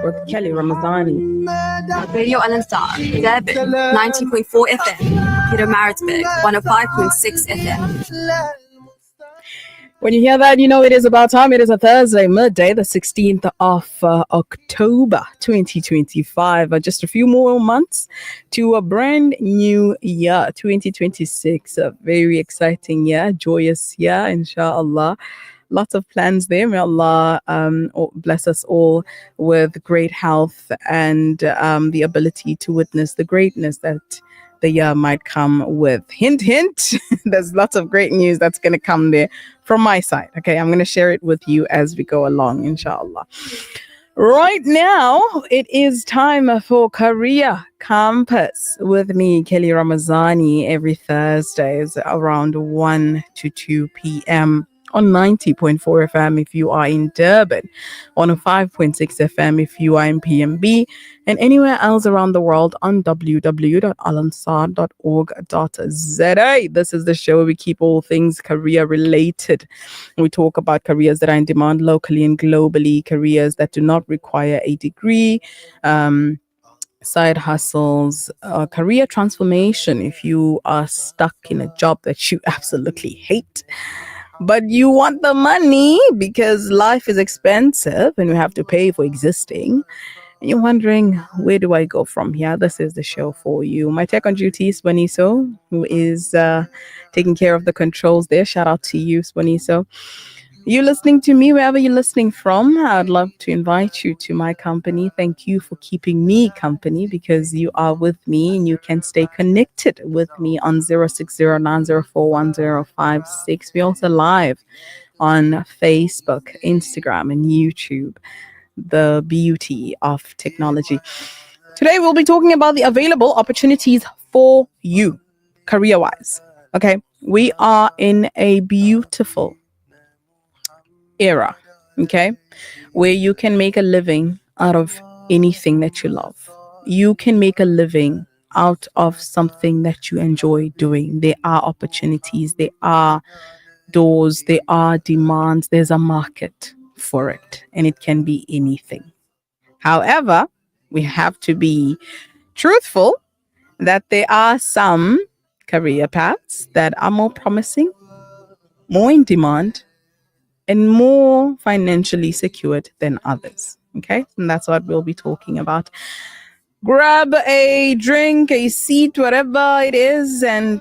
with Kelly Ramazani. Radio Al-Ansar, Durban, 90.4 FM. Peter Maritzburg, 105.6 FM. When you hear that, you know it is about time. It is a Thursday, midday, the 16th of October, 2025. Just a few more months to a brand new year, 2026. A very exciting year, joyous year, inshallah. Lots of plans there. May Allah bless us all with great health and the ability to witness the greatness that the year might come with. Hint, hint. There's lots of great news that's going to come there from my side. Okay, I'm going to share it with you as we go along, inshallah. Right now, it is time for Career Campus with me, Kelly Ramazani, every Thursdays around 1 to 2 p.m. on 90.4 FM if you are in Durban, 105.6 FM if you are in PMB, and anywhere else around the world on www.alansar.org.za. This is the show where we keep all things career related. We talk about careers that are in demand locally and globally, careers that do not require a degree, side hustles, career transformation if you are stuck in a job that you absolutely hate. But you want the money because life is expensive and we have to pay for existing. And you're wondering, where do I go from here? This is the show for you. My tech on duty is Swaniso, who is taking care of the controls there. Shout out to you, Swaniso. You listening to me wherever you're listening from, I'd love to invite you to my company. Thank you for keeping me company because you are with me and you can stay connected with me on 0609041056. We're also live on Facebook, Instagram, and YouTube. The beauty of technology. Today we'll be talking about the available opportunities for you, career-wise. Okay, we are in a beautiful era, okay, where you can make a living out of anything that you love. You can make a living out of something that you enjoy doing. There are opportunities, there are doors, there are demands, there's a market for it, and it can be anything. However, we have to be truthful that there are some career paths that are more promising, more in demand, and more financially secured than others. Okay, and that's what we'll be talking about. Grab a drink, a seat, whatever it is, and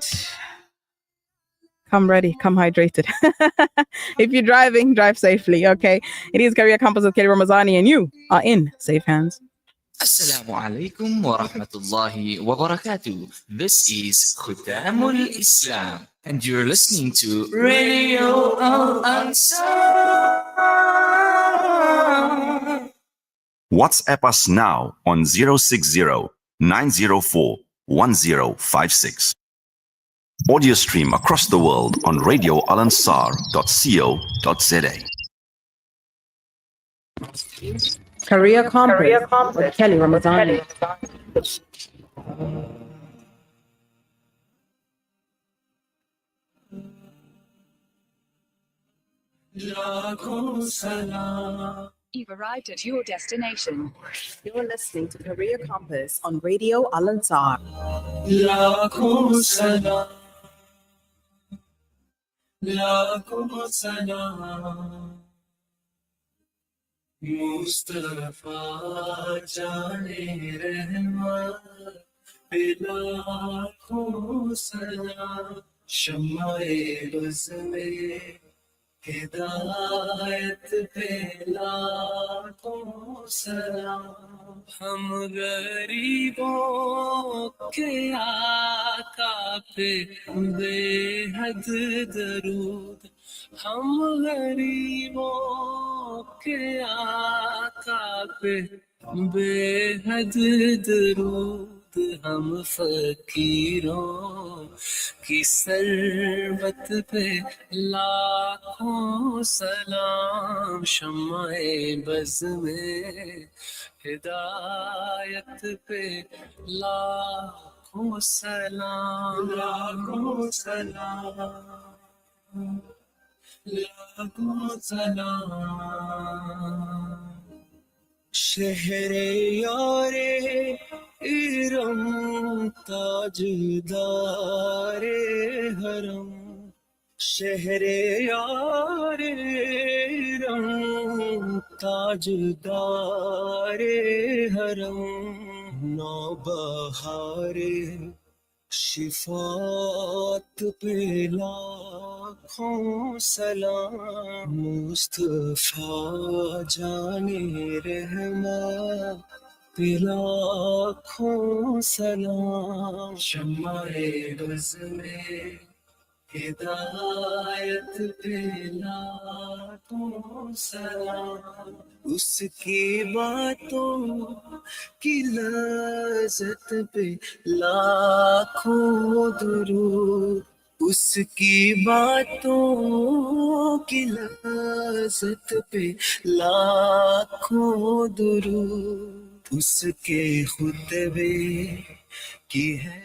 come ready, come hydrated. If you're driving, drive safely. Okay, it is Career Campus with Kelly Ramazani, and you are in safe hands. Assalamu alaikum wa rahmatullahi wa barakatuh. This is Khutamul Islam, and you're listening to Radio Al-Ansar. WhatsApp us now on 060-904-1056. Audio stream across the world on radioalansar.co.za. Career Campus with Kelly Ramazani. You've arrived at your destination. You're listening to Career Campus on Radio Al-Ansar. Mustafa Jane Rahmat Bilakho Salam Shamae Baz mein Hidayat pe lakho salam Hum garibon ke aqa pe behad darud हम गरीबों के आका पे बेहद दरूद हम फकीरों की सरबत पे लाखों सलाम शम्माए बज़ में हिदायत पे लाखों सलाम लाखों सलाम लाखों सलाम शहरे यारे इरम ताजदारे हरम शहरे यारे इरम ताजदारे हरम नौबहारे शिफात पे लाखों सलाम मुस्तफा जाने रहमा पे लाखों सलाम शम्माए बज़ में हिदायत पे लाखों सलाम उसकी बातों की लज़्ज़त पे लाखों दुरूद उसकी बातों की लज़्ज़त पे लाखों दुरूद उसके खुतबे की है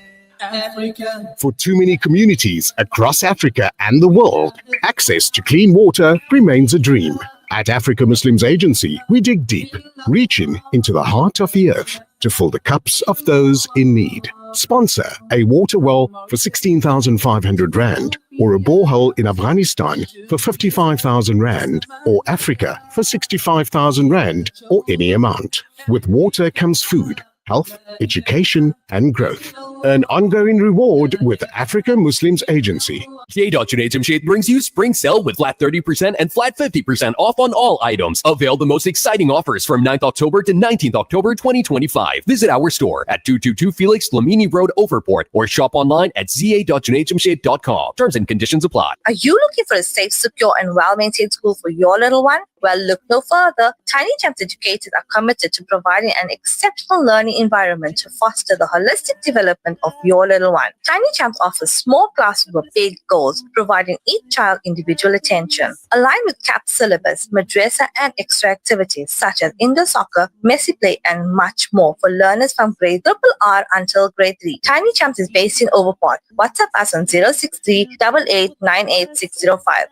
For too many communities across Africa and the world, access to clean water remains a dream. At Africa Muslims Agency, we dig deep, reaching into the heart of the earth to fill the cups of those in need. Sponsor a water well for 16,500 Rand, or a borehole in Afghanistan for 55,000 Rand, or Africa for 65,000 Rand, or any amount. With water comes food, health, education, and growth. An ongoing reward with Africa Muslims Agency. J.Jamshade brings you Spring Sale with flat 30% and flat 50% off on all items. Avail the most exciting offers from 9th October to 19th October 2025. Visit our store at 222 Felix Lamini Road, Overport, or shop online at za.junajamshade.com. Terms and conditions apply. Are you looking for a safe, secure, and well-maintained school for your little one? Well, look no further. Tiny Champs educators are committed to providing an exceptional learning environment to foster the holistic development of your little one. Tiny Champs offers small classes with big goals, providing each child individual attention. Aligned with CAP syllabus, madrasa, and extra activities such as indoor soccer, messy play, and much more for learners from grade RR until grade 3. Tiny Champs is based in Overport. WhatsApp us on 063 8898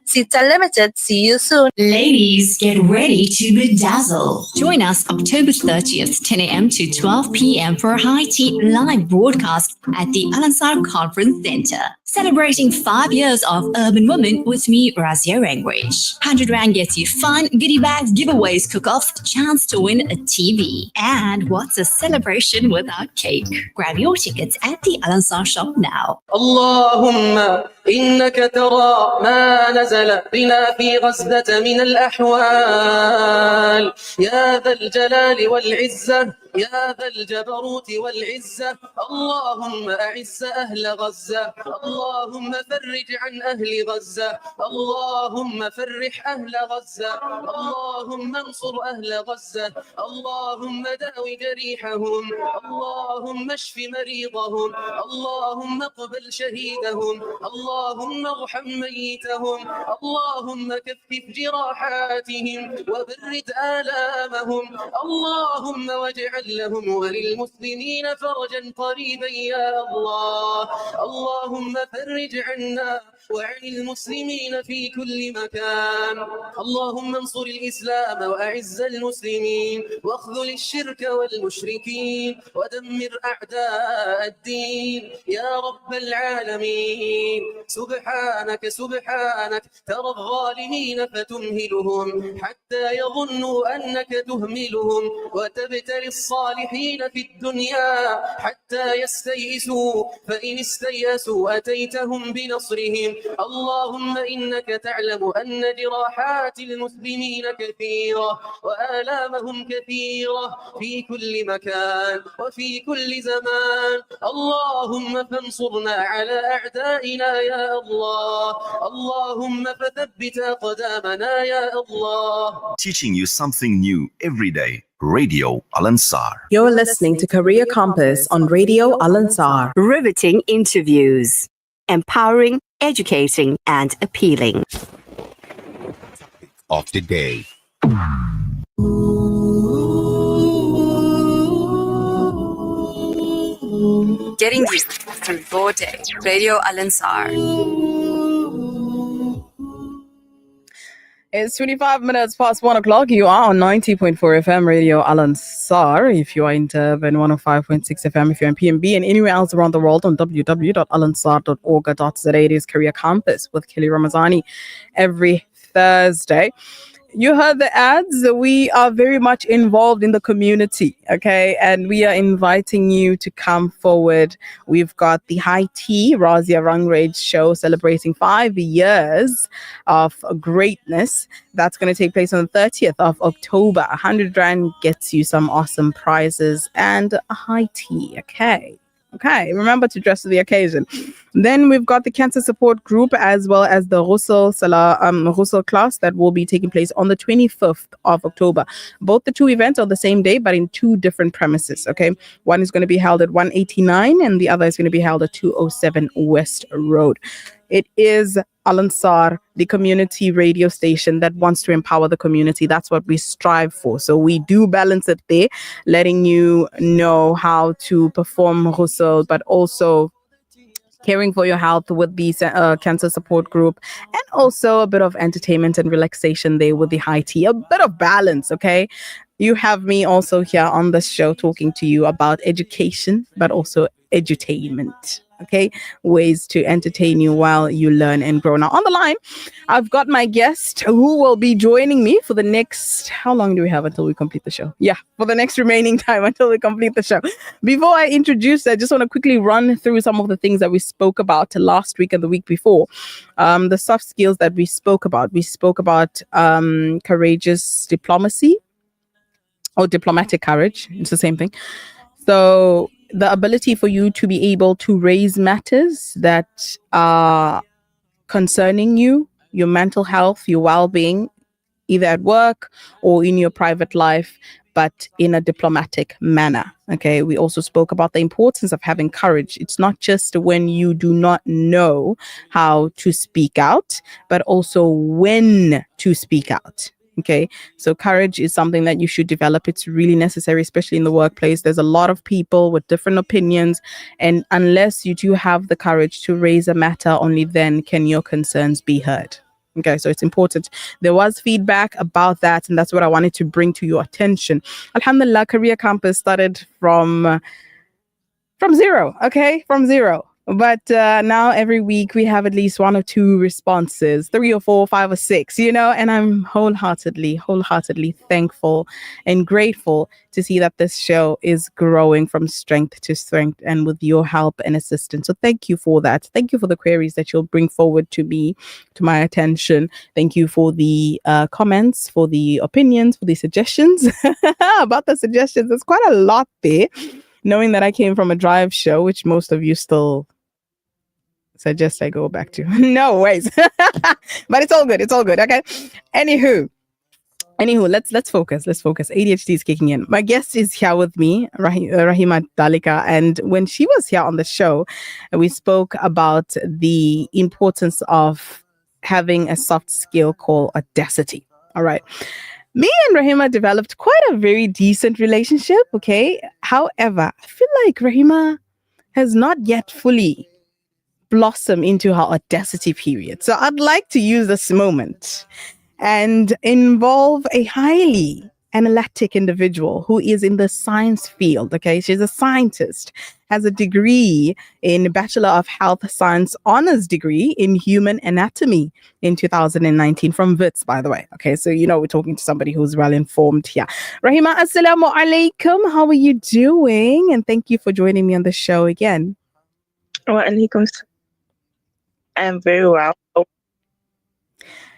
Seats are limited. See you soon. Ladies, get ready to bedazzle. Join us October 30th, 10 a.m. to 12 p.m. for a high tea live broadcast at the Al Ansar Conference Center. Celebrating 5 years of Urban Women with me, Razia Rangwich. 100 Rand gets you fun, goodie bags, giveaways, cook-offs, chance to win a TV. And what's a celebration without cake? Grab your tickets at the Al Ansar shop now. اللهم إنك ترى ما نزل بنا في غزة من الأحوال يا ذا الجلال والعزة يا ذا الجبروت والعزة اللهم أعز أهل غزة اللهم فرج عن أهل غزة اللهم فرح أهل غزة اللهم انصر أهل غزة اللهم داو جريحهم اللهم اشف مريضهم اللهم اقبل شهيدهم اللهم ارحم ميتهم اللهم كفف جراحاتهم وبرد آلامهم اللهم واجعل لهم وللمسلمين فرجا قريبا يا الله اللهم فرج عنا وعن المسلمين في كل مكان اللهم انصر الإسلام وأعز المسلمين واخذل الشرك والمشركين ودمر أعداء الدين يا رب العالمين سبحانك سبحانك ترى الظالمين فتمهلهم حتى يظنوا أنك تهملهم وتبتلي الصالحين في الدنيا حتى يستيئسوا فإن استيئسوا أتيتهم بنصرهم اللهم إنك تعلم أن جراحات المسلمين كثيرة وآلامهم كثيرة في كل مكان وفي كل زمان اللهم فانصرنا على أعدائنا يا الله اللهم فثبت أقدامنا يا الله. Teaching you something new every day. Radio Al Ansar. You're listening to Career Compass on Radio Al Ansar. Riveting interviews, empowering, educating, and appealing. Of the day. Getting you through your day. Radio Al Ansar. It's 25 minutes past 1 o'clock. You are on 90.4 FM Radio Al Ansar. If you are in Durban, 105.6 FM. If you're in PMB and anywhere else around the world on www.alansar.org.za. It is Career Campus with Kelly Ramazani every Thursday. You heard the ads. We are very much involved in the community, okay? And we are inviting you to come forward. We've got the High Tea Razia Rangrage show celebrating 5 years of greatness. That's going to take place on the 30th of October. 100 Rand gets you some awesome prizes and a high tea, okay? Okay, remember to dress for the occasion. Then we've got the cancer support group as well as the Russell class that will be taking place on the 25th of October. Both the two events are the same day, but in two different premises, okay? One is going to be held at 189 and the other is going to be held at 207 West Road. It is Al Ansar, the community radio station that wants to empower the community. That's what we strive for. So we do balance it there, letting you know how to perform ghusl, but also caring for your health with the cancer support group, and also a bit of entertainment and relaxation there with the high tea, a bit of balance, okay? You have me also here on this show talking to you about education, but also edutainment, okay? Ways to entertain you while you learn and grow. Now, on the line, I've got my guest who will be joining me for the next, how long do we have until we complete the show? Yeah, for the next remaining time until we complete the show. Before I introduce, I just want to quickly run through some of the things that we spoke about last week and the week before. The soft skills that we spoke about. We spoke about courageous diplomacy, or diplomatic courage. It's the same thing. So the ability for you to be able to raise matters that are concerning you, your mental health, your well-being, either at work or in your private life, but in a diplomatic manner. Okay. We also spoke about the importance of having courage. It's not just when you do not know how to speak out, but also when to speak out. Okay, so courage is something that you should develop. It's really necessary, especially in the workplace. There's a lot of people with different opinions, and unless you do have the courage to raise a matter, only then can your concerns be heard. Okay, so it's important. There was feedback about that, and that's what I wanted to bring to your attention. Alhamdulillah, Career Campus started from zero, okay, from zero. But now every week we have at least 1 or 2 responses, 3 or 4, 5 or 6, you know, and I'm wholeheartedly thankful and grateful to see that this show is growing from strength to strength and with your help and assistance. So thank you for that. Thank you for the queries that you'll bring forward to me, to my attention. Thank you for the comments, for the opinions, for the suggestions. About the suggestions, there's quite a lot there. Knowing that I came from a drive show, which most of you still suggest I go back to. No ways. But it's all good. It's all good. Okay. Anywho, let's focus. ADHD is kicking in. My guest is here with me, Rahima Dalika. And when she was here on the show, we spoke about the importance of having a soft skill called audacity. All right. Me and Rahima developed quite a very decent relationship, okay? However, I feel like Rahima has not yet fully blossomed into her audacity period. So I'd like to use this moment and involve a highly analytic individual who is in the science field, okay? She's a scientist, has a degree in Bachelor of Health Science honors degree in human anatomy in 2019 from WITS, by the way. Okay, so you know we're talking to somebody who's well informed here. Rahima, assalamu alaikum. How are you doing? And thank you for joining me on the show again. Wa alaikum. I am very well.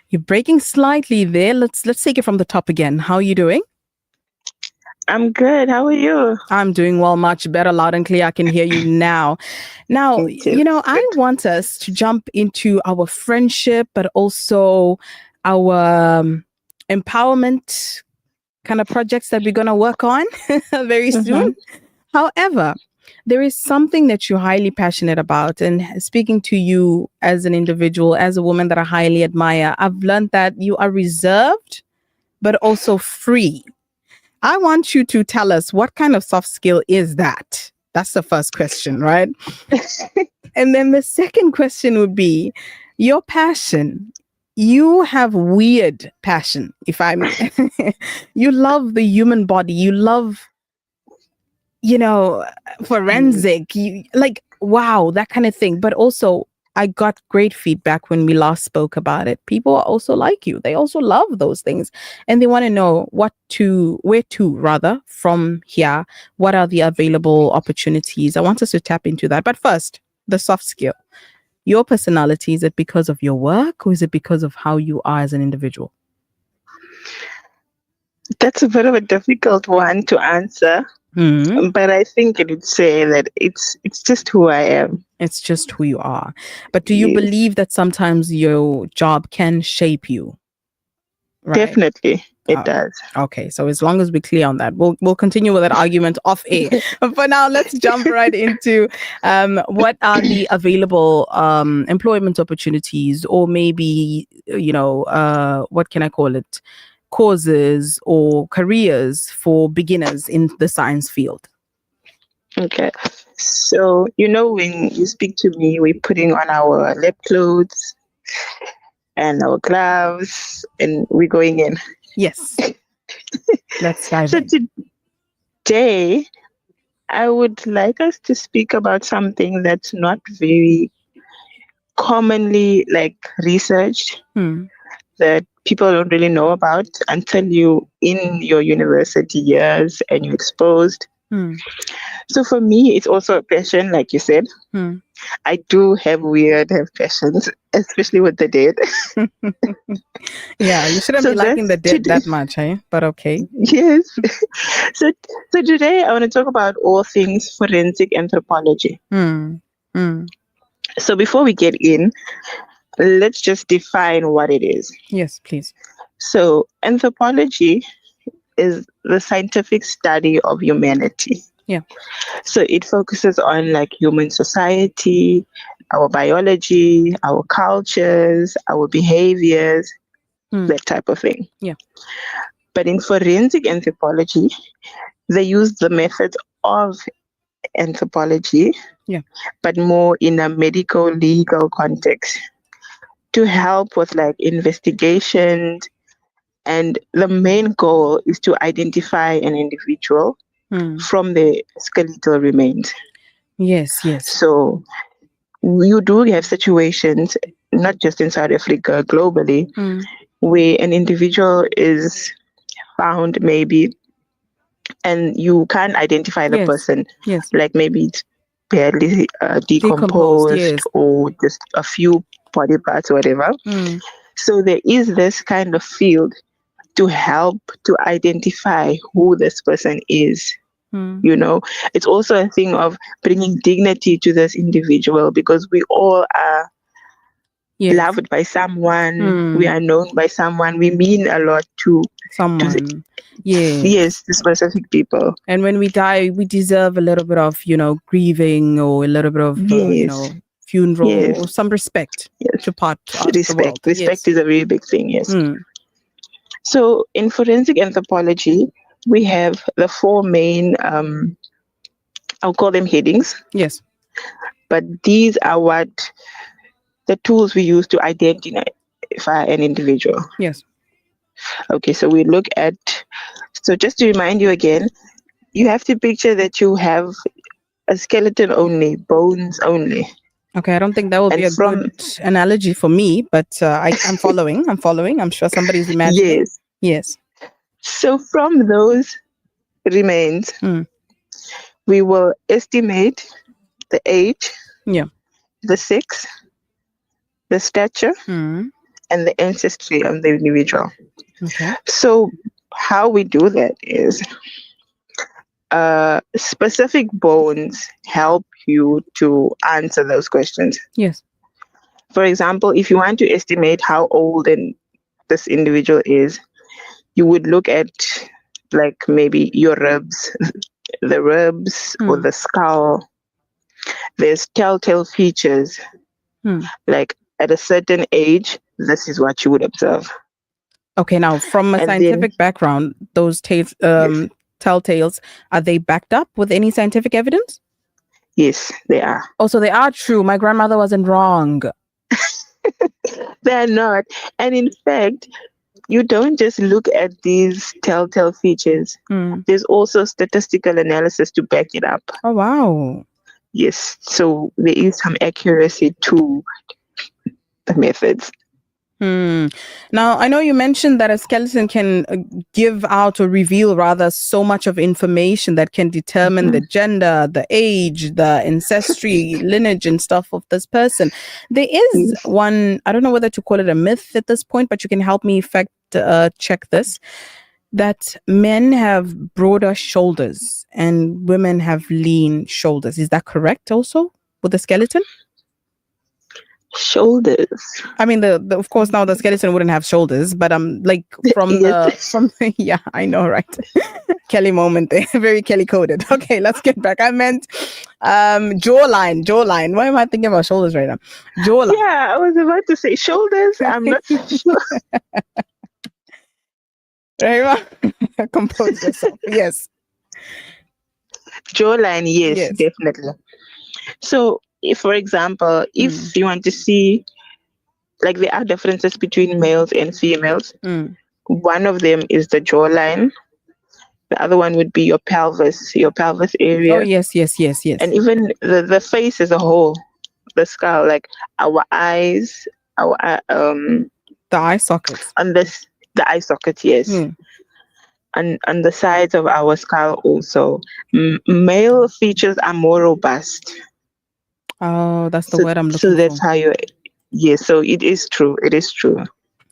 You're breaking slightly there. Let's take it from the top again. How are you doing? I'm good. How are you? I'm doing well, much better, loud and clear. I can hear you now. Now, you know, I want us to jump into our friendship, but also our empowerment kind of projects that we're going to work on very soon. However, there is something that you're highly passionate about, and speaking to you as an individual, as a woman that I highly admire, I've learned that you are reserved, but also free. I want you to tell us what kind of soft skill is that? That's the first question, right? And then the second question would be your passion. you have weird passion. If I'm, you love the human body. You love, forensic. You like, wow, that kind of thing. But also, I got great feedback when we last spoke about it. People also like you. They also love those things, and they want to know where to rather from here. What are the available opportunities? I want us to tap into that. But first, the soft skill. Your personality, is it because of your work or is it because of how you are as an individual? That's a bit of a difficult one to answer, but I think it would say that it's just who I am. It's just who you are. But do you Yes. believe that sometimes your job can shape you? Right? Definitely, it does. Okay, so as long as we're clear on that, we'll continue with that argument off air. For now, let's jump right into what are the available employment opportunities, or maybe what can I call it, courses or careers for beginners in the science field. Okay. So, when you speak to me, we're putting on our lab clothes and our gloves and we're going in. Yes. Let's dive So in. today, I would like us to speak about something that's not very commonly researched, that people don't really know about until you in your university years and you're exposed. So for me, it's also a passion, like you said. I do have passions, especially with the dead. Yeah, you shouldn't be liking the dead that much, eh? But okay. Yes. So today I want to talk about all things forensic anthropology. So before we get in, let's just define what it is. Yes, please. So anthropology is the scientific study of humanity. Yeah. So it focuses on human society, our biology, our cultures, our behaviors, that type of thing. Yeah. But in forensic anthropology, they use the methods of anthropology, but more in a medical legal context to help with investigations. And the main goal is to identify an individual from the skeletal remains. Yes, yes. So you do have situations, not just in South Africa, globally, where an individual is found maybe, and you can't identify the person. Yes. Maybe it's badly decomposed, or just a few body parts, whatever. So there is this kind of field to help to identify who this person is. It's also a thing of bringing dignity to this individual, because we all are loved by someone. We are known by someone. We mean a lot to someone. Yes, to specific people. And when we die, we deserve a little bit of, grieving, or a little bit of, funeral, or some respect to part of the world. Respect is a very big thing, yes. So in forensic anthropology, we have the four main, I'll call them headings. Yes. But these are the tools we use to identify an individual. Yes. Okay, so we look at, so just to remind you again, you have to picture that you have a skeleton only, bones only. Okay, I don't think that will be a good analogy for me, but I'm following. I'm sure somebody's imagining. Yes. So from those remains, we will estimate the age, the sex, the stature, and the ancestry of the individual. Okay. So how we do that is specific bones help you to answer those questions. Yes. For example, if you want to estimate how old this individual is, you would look at maybe your ribs, the ribs or the skull. There's telltale features. At a certain age, this is what you would observe. Okay, now from a scientific background, those telltales, are they backed up with any scientific evidence? Yes, they are. Oh, so they are true. My grandmother wasn't wrong. They're not. And in fact, you don't just look at these telltale features. There's also statistical analysis to back it up. Oh, wow. Yes. So there is some accuracy to the methods. Now, I know you mentioned that a skeleton can give out or reveal rather so much of information that can determine the gender, the age, the ancestry, lineage and stuff of this person. There is one, I don't know whether to call it a myth at this point, but you can help me fact check this, that men have broader shoulders and women have lean shoulders. Is that correct also with the skeleton? Shoulders. I mean, the of course now the skeleton wouldn't have shoulders, but like from the yeah, I know, right? Kelly moment there, very Kelly coded. Okay, let's get back. I meant jawline. Why am I thinking about shoulders right now? Jawline. Yeah, I was about to say shoulders. I'm not sure. Rahima, compose yourself. Yes. Jawline, yes, definitely. So, if, for example, if you want to see, like, there are differences between males and females. One of them is the jawline. The other one would be your pelvis area. Oh, yes. And even the face as a whole, the skull, like our eyes, the eye sockets. On this, the eye socket, yes. And on the sides of our skull also. Male features are more robust. Oh, that's the word I'm looking for. So that's how you, yes, so it is true. It is true.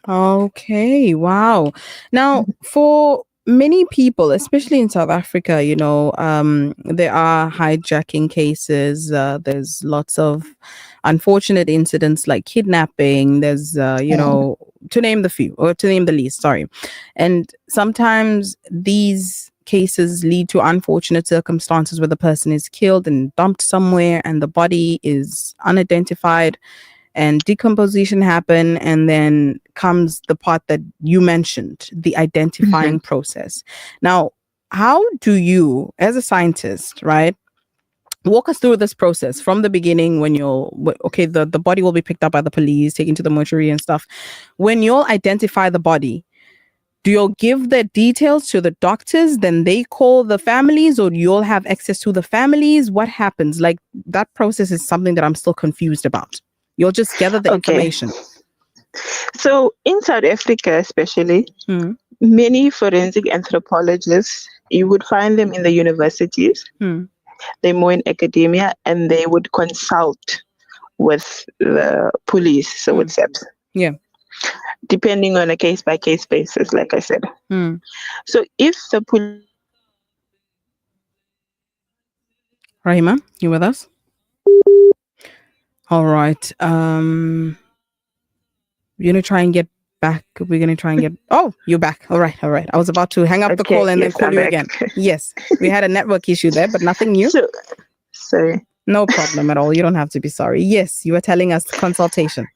Okay, wow. Now, for many people, especially in South Africa, you know, there are hijacking cases. There's lots of unfortunate incidents like kidnapping. There's, you know, to name the few or to name the least, sorry. And sometimes these cases lead to unfortunate circumstances where the person is killed and dumped somewhere and the body is unidentified and decomposition happen, and then comes the part that you mentioned, the identifying process. Now, how do you, as a scientist, right, walk us through this process from the beginning when the body will be picked up by the police, taken to the mortuary and stuff. When you'll identify the body, do you give the details to the doctors, then they call the families, or you'll have access to the families? What happens? Like, that process is something that I'm still confused about. You'll just gather the information. So in South Africa, especially, many forensic anthropologists, you would find them in the universities. They're more in academia, and they would consult with the police, so with SAPS. Yeah. Depending on a case-by-case basis, like I said. So if the police... Rahima, you with us? All right. We're going to try and get back. Oh, you're back. All right. I was about to hang up the call and then call you again. Yes. We had a network issue there, but nothing new. Sorry. No problem at all. You don't have to be sorry. Yes, you were telling us consultation.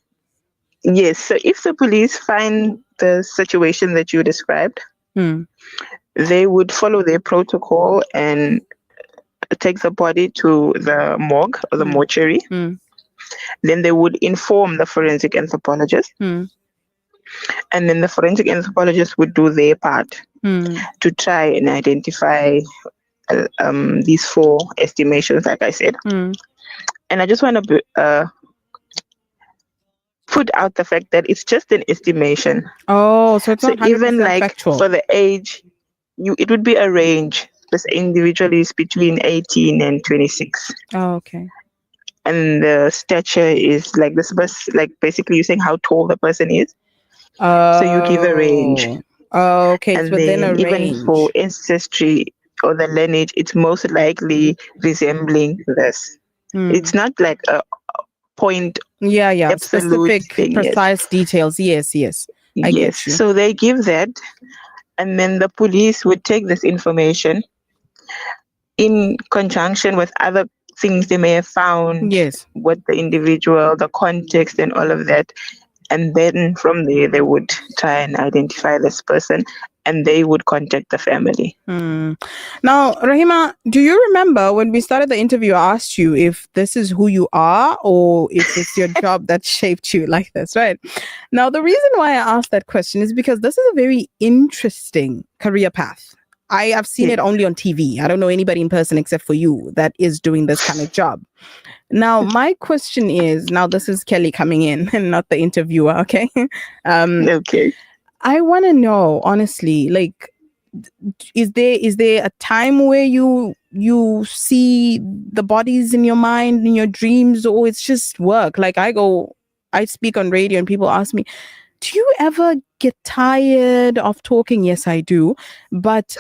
Yes. So if the police find the situation that you described, they would follow their protocol and take the body to the morgue or the mortuary. Then they would inform the forensic anthropologist. And then the forensic anthropologist would do their part to try and identify these four estimations, like I said. And I just want to put out the fact that it's just an estimation. Oh, so it's not even like factual. For the age, it would be a range. This individual is between 18 and 26. Oh, okay. And the stature is like this, like basically you're saying how tall the person is. So you give a range. Oh, okay. And it's within a range. Even for ancestry or the lineage, it's most likely resembling this. It's not like a point. Yeah. Absolute Specific, thing, precise details. Yes. I get you. So they give that, and then the police would take this information in conjunction with other things they may have found. Yes. With the individual, the context, and all of that. And then from there, they would try and identify this person. and they would contact the family. Now, Rahima, do you remember when we started the interview, I asked you if this is who you are or if it's your job that shaped you like this, right? Now, the reason why I asked that question is because this is a very interesting career path. I have seen it only on TV. I don't know anybody in person except for you that is doing this kind of job. Now, my question is, now this is Kelly coming in and not the interviewer, okay? Okay. I want to know, honestly, like, is there a time where you see the bodies in your mind, in your dreams, or it's just work? Like I speak on radio and people ask me, do you ever get tired of talking? Yes, I do. But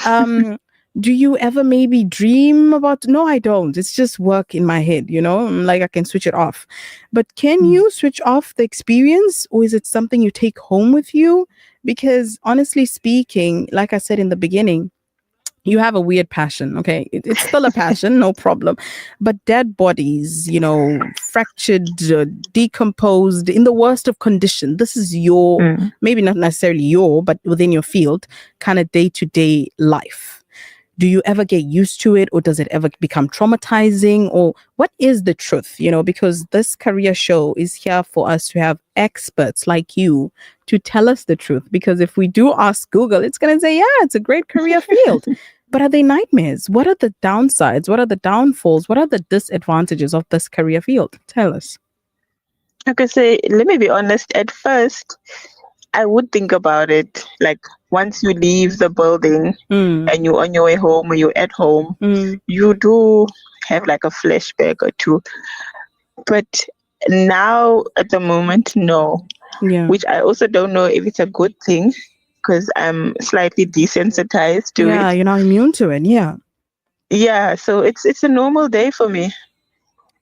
do you ever maybe dream about? No, I don't. It's just work in my head, like I can switch it off. But can you switch off the experience, or is it something you take home with you? Because honestly speaking, like I said in the beginning, you have a weird passion, okay? It's still a passion, no problem. But dead bodies, fractured, decomposed, in the worst of condition. This is your, maybe not necessarily your, but within your field, kind of day-to-day life. Do you ever get used to it, or does it ever become traumatizing, or what is the truth? Because this career show is here for us to have experts like you to tell us the truth. Because if we do ask Google, it's going to say, yeah, it's a great career field. But are they nightmares? What are the downsides? What are the downfalls? What are the disadvantages of this career field? Tell us. Okay, so let me be honest. At first, I would think about it like once you leave the building and you're on your way home or you're at home, you do have like a flashback or two. But now at the moment, no. Yeah. Which I also don't know if it's a good thing because I'm slightly desensitized to it. Yeah, you're not immune to it. Yeah. Yeah, so it's a normal day for me.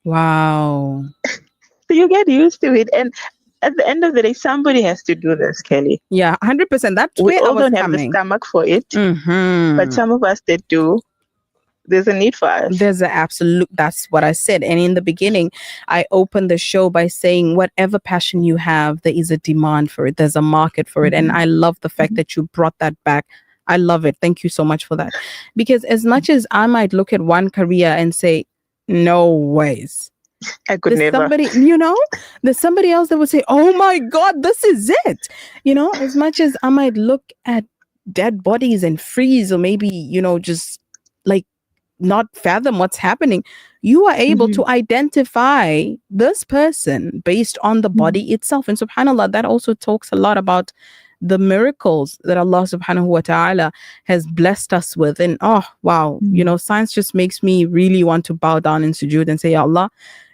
Wow. So you get used to it, and at the end of the day, somebody has to do this, Kelly. Yeah, 100%. That's We where all I was don't have coming. the stomach for it, but some of us that do, there's a need for us. There's an absolute, that's what I said. And in the beginning, I opened the show by saying, whatever passion you have, there is a demand for it. There's a market for it. And I love the fact that you brought that back. I love it. Thank you so much for that. Because as much as I might look at one career and say, no ways. I could never. Somebody, there's somebody else that would say, oh my God, this is it. As much as I might look at dead bodies and freeze, or maybe, just like not fathom what's happening, you are able to identify this person based on the body itself. And subhanAllah, that also talks a lot about the miracles that Allah subhanahu wa ta'ala has blessed us with. And oh wow, science just makes me really want to bow down in sujood and say, Ya Allah,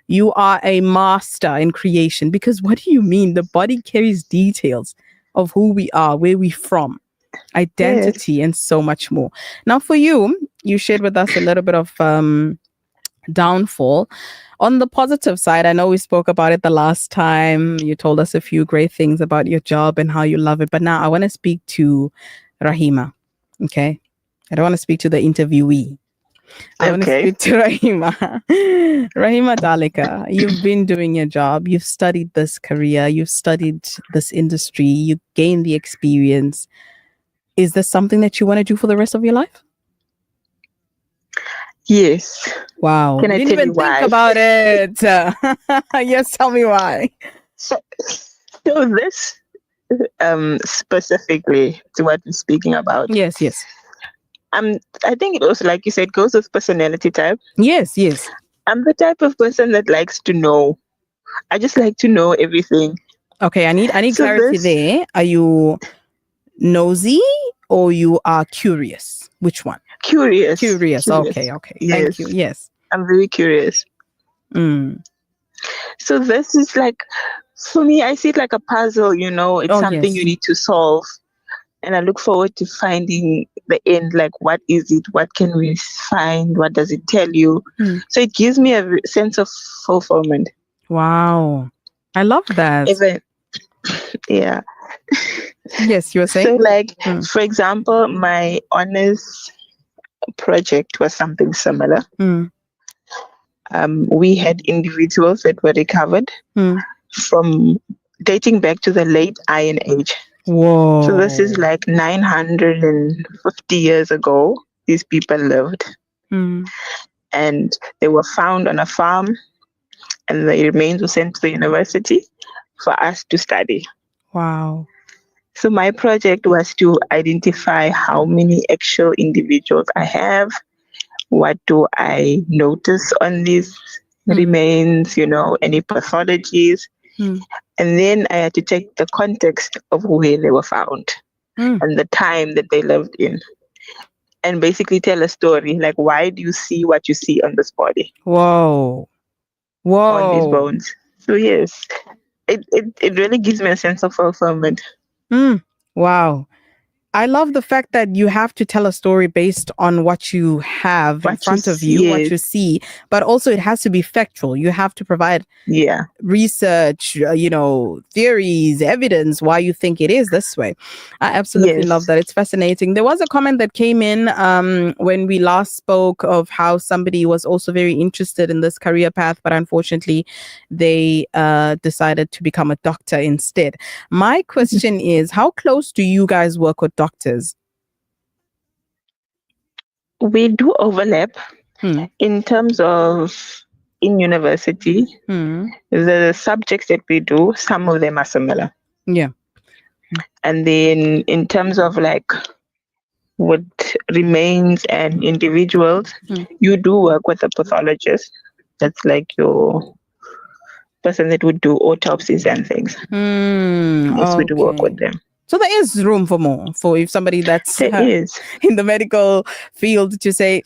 you are a master in creation. Because what do you mean? The body carries details of who we are, where we're from, identity, and so much more. Now for you shared with us a little bit of downfall. On the positive side, I know we spoke about it the last time. You told us a few great things about your job and how you love it. But now I want to speak to Rahima. Okay. I don't want to speak to the interviewee. I want to speak to Rahima. Rahima Dalika, you've been doing your job. You've studied this career. You've studied this industry. You gained the experience. Is this something that you want to do for the rest of your life? Yes. Wow. Can I didn't tell even you why? think about it. Yes, tell me why. So this specifically to what we're speaking about. Yes. I think it also, like you said, goes with personality type. Yes. I'm the type of person that likes to know. I just like to know everything. Okay, I need clarity there. Are you nosy or you are curious? Which one? Curious. Okay. Yes. Thank you. Yes. I'm very curious. So this is like, for me, I see it like a puzzle, it's something you need to solve. And I look forward to finding the end, like what is it? What can we find? What does it tell you? So it gives me a sense of fulfillment. Wow. I love that. Yeah. Yes, you were saying? So like, for example, my honors project was something similar. We had individuals that were recovered from dating back to the late Iron Age. Whoa. So this is like 950 years ago. These people lived. And they were found on a farm, and the remains were sent to the university for us to study. Wow. So my project was to identify how many actual individuals I have, what do I notice on these remains, any pathologies. And then I had to take the context of where they were found and the time that they lived in. And basically tell a story, like why do you see what you see on this body? Whoa. On these bones. So yes, it really gives me a sense of fulfillment. Wow. I love the fact that you have to tell a story based on what you have in front of you, what you see, but also it has to be factual. You have to provide research, theories, evidence why you think it is this way. I absolutely love that. It's fascinating. There was a comment that came in when we last spoke of how somebody was also very interested in this career path, but unfortunately they decided to become a doctor instead. My question is, how close do you guys work with doctors? We do overlap in terms of in university. The subjects that we do, some of them are similar. Yeah. And then in terms of like what remains and individuals, you do work with a pathologist. That's like your person that would do autopsies and things. Yes, we do work with them. So there is room for more, for if somebody that's There is. in the medical field to say,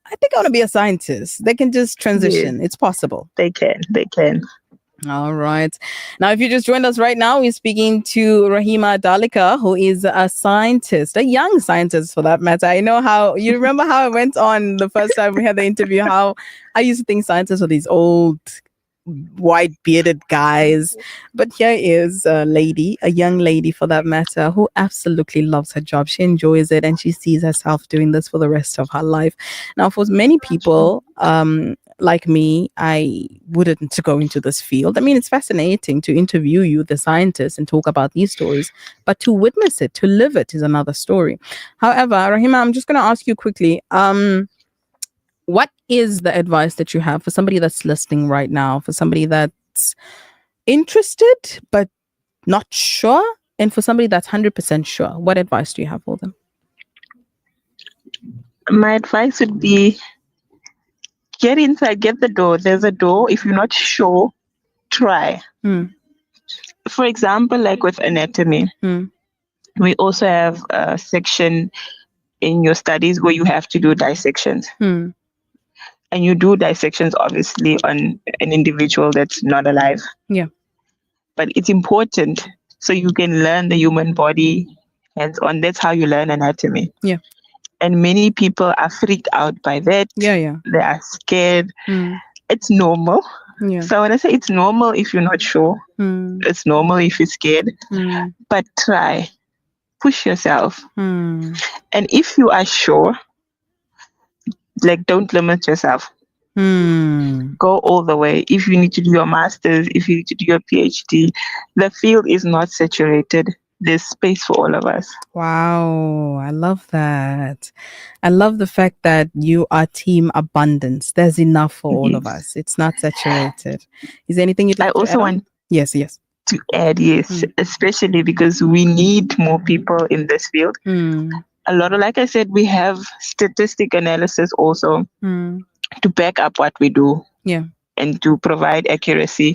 I think I want to be a scientist. They can just transition. It's possible. They can. All right. Now, if you just joined us right now, we're speaking to Rahima Dalika, who is a scientist, a young scientist for that matter. I know how, you remember how I went on the first time we had the interview, how I used to think scientists were these old, white bearded guys, but here is a lady, a young lady for that matter, who absolutely loves her job. She enjoys it and she sees herself doing this for the rest of her life. Now, for many people like me, I wouldn't go into this field. I mean, it's fascinating to interview you, the scientist, and talk about these stories, but to witness it, to live it is another story. However, Rahima, I'm just going to ask you quickly, what is the advice that you have for somebody that's listening right now, for somebody that's interested but not sure, and for somebody that's 100% sure? What advice do you have for them? My advice would be get inside, get the door. There's a door. If you're not sure, try. For example, like with anatomy, we also have a section in your studies where you have to do dissections. And you do dissections, obviously, on an individual that's not alive. Yeah. But it's important so you can learn the human body hands-on. That's how you learn anatomy. Yeah. And many people are freaked out by that. Yeah. They are scared. It's normal. Yeah. So when I say it's normal if you're not sure, it's normal if you're scared. But try. Push yourself. And if you are sure, like, don't limit yourself. Go all the way. If you need to do your master's, if you need to do your PhD, the field is not saturated. There's space for all of us. Wow, I love that. I love the fact that you are team abundance. There's enough for all of us. It's not saturated. Is there anything you'd like to add? I also want yes to add, especially because we need more people in this field. A lot of, like I said, we have statistic analysis also to back up what we do and to provide accuracy.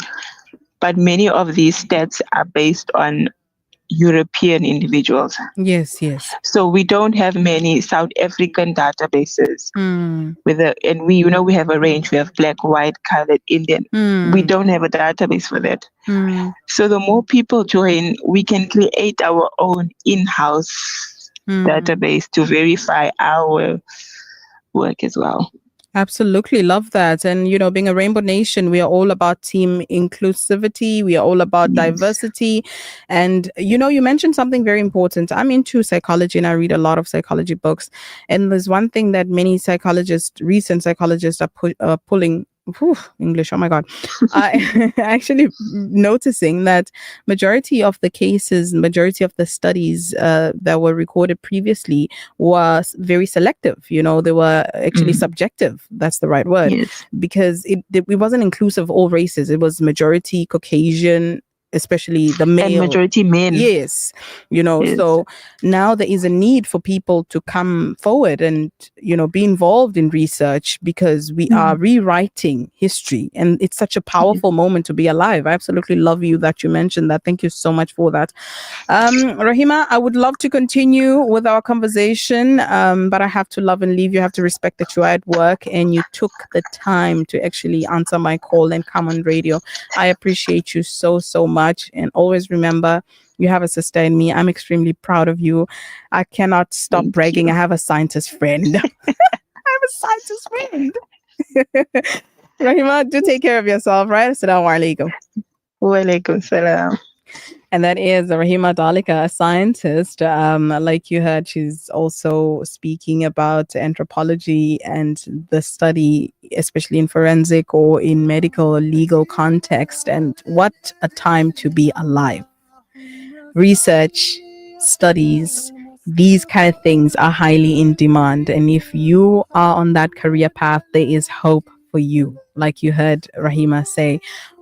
But many of these stats are based on European individuals. Yes. So we don't have many South African databases. And we have a range. We have black, white, colored, Indian. We don't have a database for that. So the more people join, we can create our own in-house database to verify our work as well. Absolutely love that. And, being a Rainbow Nation, we are all about team inclusivity. We are all about diversity. And, you mentioned something very important. I'm into psychology and I read a lot of psychology books. And there's one thing that many recent psychologists are pulling English, oh my god. I actually noticing that majority of the cases, majority of the studies that were recorded previously was very selective. They were actually subjective. That's the right word. Yes. Because it wasn't inclusive of all races. It was majority Caucasian, especially the male. And majority men. Yes. Yes. So now there is a need for people to come forward and, be involved in research, because we are rewriting history, and it's such a powerful moment to be alive. I absolutely love you that you mentioned that. Thank you so much for that. Rahima, I would love to continue with our conversation, but I have to love and leave. You have to respect that you are at work and you took the time to actually answer my call and come on radio. I appreciate you so, so much. And always remember, you have a sister in me. I'm extremely proud of you. I cannot stop bragging. I have a scientist friend. I have a scientist friend. Rahima, do take care of yourself, right? Assalamu alaikum. Wa alaikum salam. And that is Rahima Dalika, a scientist. Like you heard, she's also speaking about anthropology and the study, especially in forensic or in medical or legal context. And what a time to be alive. Research, studies, these kind of things are highly in demand. And if you are on that career path, there is hope for you. Like you heard Rahima say,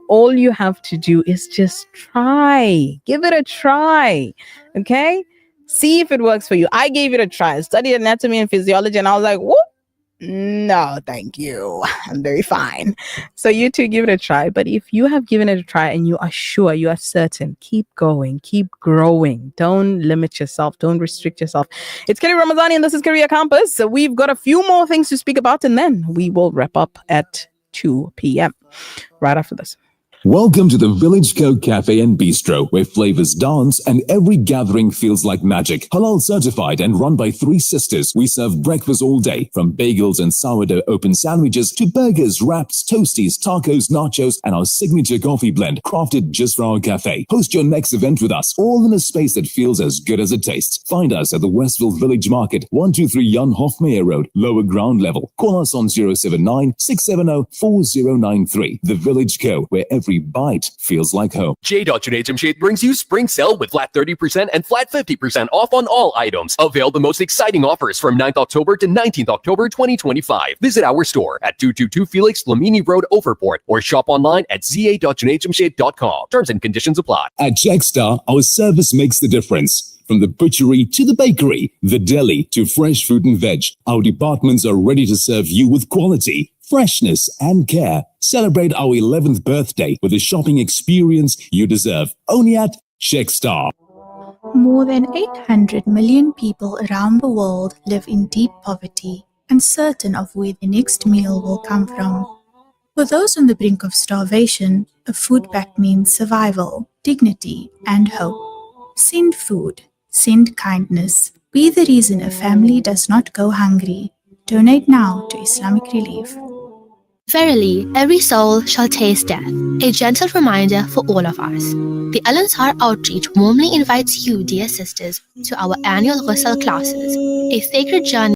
all you have to do is just try. Give it a try. Okay? See if it works for you. I gave it a try. I studied anatomy and physiology, and I was like, whoop. No, thank you. I'm very fine. So you too, give it a try. But if you have given it a try and you are sure, you are certain, keep going, keep growing. Don't limit yourself. Don't restrict yourself. It's Kelly Ramazani, and this is Career Campus. So we've got a few more things to speak about, and then we will wrap up at 2 p.m. right after this. Welcome to the Village Co Cafe and Bistro, where flavors dance and every gathering feels like magic. Halal certified and run by 3 sisters, we serve breakfast all day, from bagels and sourdough open sandwiches to burgers, wraps, toasties, tacos, nachos, and our signature coffee blend, crafted just for our cafe. Host your next event with us, all in a space that feels as good as it tastes. Find us at the Westville Village Market, 123 Jan Hofmeyer Road, lower ground level. Call us on 079 670 4093. The Village Co, where every bite feels like home. J.Junaid Jamshed brings you Spring Sale with flat 30% and flat 50% off on all items. Avail the most exciting offers from 9th October to 19th October 2025. Visit our store at 222 Felix Lamini Road, Overport, or shop online at za.junaidjamshed.com. Terms and conditions apply. At Checkstar, our service makes the difference. From the butchery to the bakery, the deli to fresh fruit and veg, our departments are ready to serve you with quality, freshness, and care. Celebrate our 11th birthday with a shopping experience you deserve. Only at Checkstar. More than 800 million people around the world live in deep poverty, uncertain of where the next meal will come from. For those on the brink of starvation, a food pact means survival, dignity, and hope. Send food. Send kindness. Be the reason a family does not go hungry. Donate now to Islamic Relief. Verily, every soul shall taste death, a gentle reminder for all of us. The Al Ansar Outreach warmly invites you, dear sisters, to our annual Ghusl classes, a sacred journey